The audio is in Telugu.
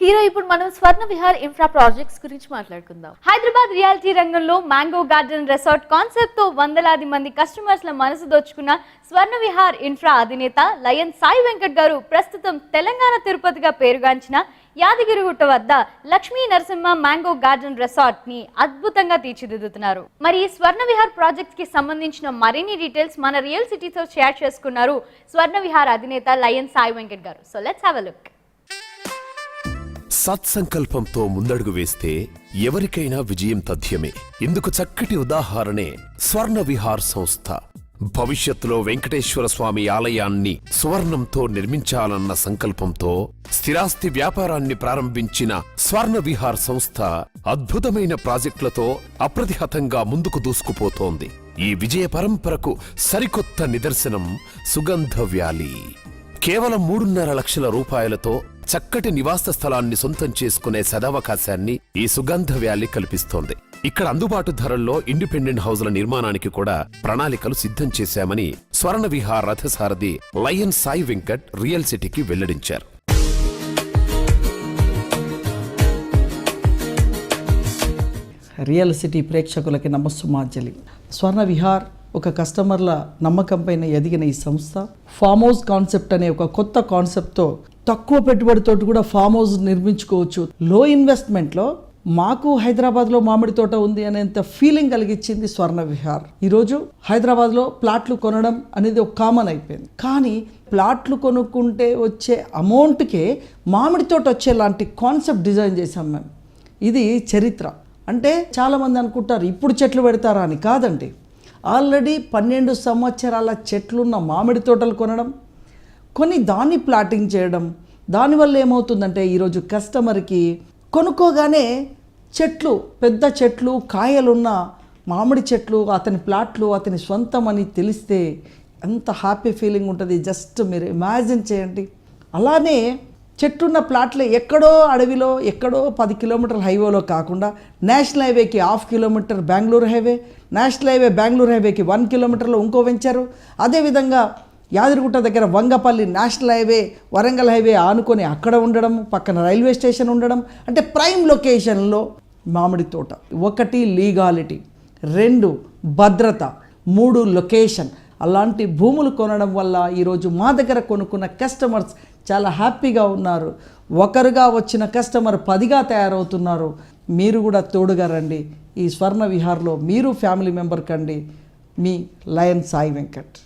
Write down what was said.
హీరో ఇప్పుడు మనం స్వర్ణ విహార్ ఇన్ఫ్రా ప్రాజెక్ట్స్ గురించి మాట్లాడుకుందాం. హైదరాబాద్ రియాలిటీ రంగంలో మ్యాంగో గార్డెన్ రిసార్ట్ కాన్సెప్ట్ తో వందలాది మంది కస్టమర్స్ల మనసు దోచుకున్న స్వర్ణ విహార్ ఇన్ఫ్రా అధినేత లయన్ సాయి వెంకట్ గారు ప్రస్తుతం తెలంగాణ తిరుపతిగా పేరుగాంచిన యాదగిరిగుట్ట వద్ద Lakshmi Narasimha mango garden resort ని అద్భుతంగా తీర్చిదిద్దుతున్నారు. మరి ఈ స్వర్ణ విహార్ ప్రాజెక్ట్స్ కి సంబంధించిన మరిన్ని డీటెయిల్స్ మన రియల్ సిటీతో షేర్ చేసుకున్నారు స్వర్ణ విహార్ అధినేత lion Sai Venkat garu. So let's have a look. సత్సంకల్పంతో ముందడుగు వేస్తే ఎవరికైనా విజయం తథ్యమే. ఇందుకు చక్కటి ఉదాహరణే స్వర్ణ విహార్ సంస్థ. భవిష్యత్తులో వెంకటేశ్వర స్వామి ఆలయాన్ని సువర్ణంతో నిర్మించాలన్న సంకల్పంతో స్థిరాస్తి వ్యాపారాన్ని ప్రారంభించిన స్వర్ణ విహార్ సంస్థ అద్భుతమైన ప్రాజెక్టులతో అప్రతిహతంగా ముందుకు దూసుకుపోతోంది. ఈ విజయ పరంపరకు సరికొత్త నిదర్శనం సుగంధ వ్యాలీ. కేవలం 3.5 లక్షల రూపాయలతో చక్కటి నివాస స్థలాన్ని సొంతం చేసుకునే సదవకాశాన్ని ఈ సుగంధ వ్యాలీ కల్పిస్తోంది. ఇక్కడ అందుబాటు ధరల్లో ఇండిపెండెంట్ హౌజ్ల నిర్మాణానికి కూడా ప్రణాళికలు సిద్ధం చేశామని స్వర్ణ విహార్ రథసారథి లయన్ సాయి వెంకట్ రియల్ సిటీకి వెల్లడించారు. రియల్ సిటీ ప్రేక్షకులకి నమస్సుమాంజలి. స్వర్ణ విహార్ ఒక కస్టమర్ల నమ్మకం పైన ఎదిగిన ఈ సంస్థ ఫామ్ హౌస్ కాన్సెప్ట్ అనే ఒక కొత్త కాన్సెప్ట్తో తక్కువ పెట్టుబడితో కూడా ఫామ్ హౌస్ నిర్మించుకోవచ్చు. లో ఇన్వెస్ట్మెంట్లో మాకు హైదరాబాద్లో మామిడి తోట ఉంది అనేంత ఫీలింగ్ కలిగించింది స్వర్ణ విహార్. ఈరోజు హైదరాబాద్లో ప్లాట్లు కొనడం అనేది ఒక కామన్ అయిపోయింది. కానీ ప్లాట్లు కొనుక్కుంటే వచ్చే అమౌంట్కే మామిడి తోట వచ్చేలాంటి కాన్సెప్ట్ డిజైన్ చేశాం మేము. ఇది చరిత్ర. అంటే చాలామంది అనుకుంటారు ఇప్పుడు చెట్లు పెడతారా అని. కాదండి, ఆల్రెడీ 12 సంవత్సరాల చెట్లున్న మామిడి తోటలు కొనడం, కొన్ని దాన్ని ప్లాటింగ్ చేయడం. దానివల్ల ఏమవుతుందంటే ఈరోజు కస్టమర్కి కొనుక్కోగానే చెట్లు, పెద్ద చెట్లు, కాయలున్న మామిడి చెట్లు అతని ప్లాట్లు అతని సొంతం అని తెలిస్తే ఎంత హ్యాపీ ఫీలింగ్ ఉంటుంది. జస్ట్ మీరు ఇమాజిన్ చేయండి. అలానే చెట్టున్న ప్లాట్లే ఎక్కడో అడవిలో ఎక్కడో 10 కిలోమీటర్ల హైవేలో కాకుండా నేషనల్ హైవేకి 1/2 kilometre Bengaluru highway, national highway Bengaluru హైవేకి 1 కిలోమీటర్లో ఇంకో వెంచరు. అదేవిధంగా యాదగిరిగుట్ట దగ్గర Vangapalli national highway, Warangal highway ఆనుకొని అక్కడ ఉండడం, పక్కన రైల్వే స్టేషన్ ఉండడం. అంటే ప్రైమ్ లొకేషన్లో మామిడి తోట. 1 లీగాలిటీ, 2 భద్రత, 3 లొకేషన్. అలాంటి భూములు కొనడం వల్ల ఈరోజు మా దగ్గర కొనుక్కున్న కస్టమర్స్ చాలా హ్యాపీగా ఉన్నారు. ఒకరుగా వచ్చిన కస్టమర్ 10గా తయారవుతున్నారు. మీరు కూడా తోడుగా రండి. ఈ స్వర్ణ విహార్లో మీరు ఫ్యామిలీ మెంబర్ కండి. మీ లయన్ సాయి వెంకట్.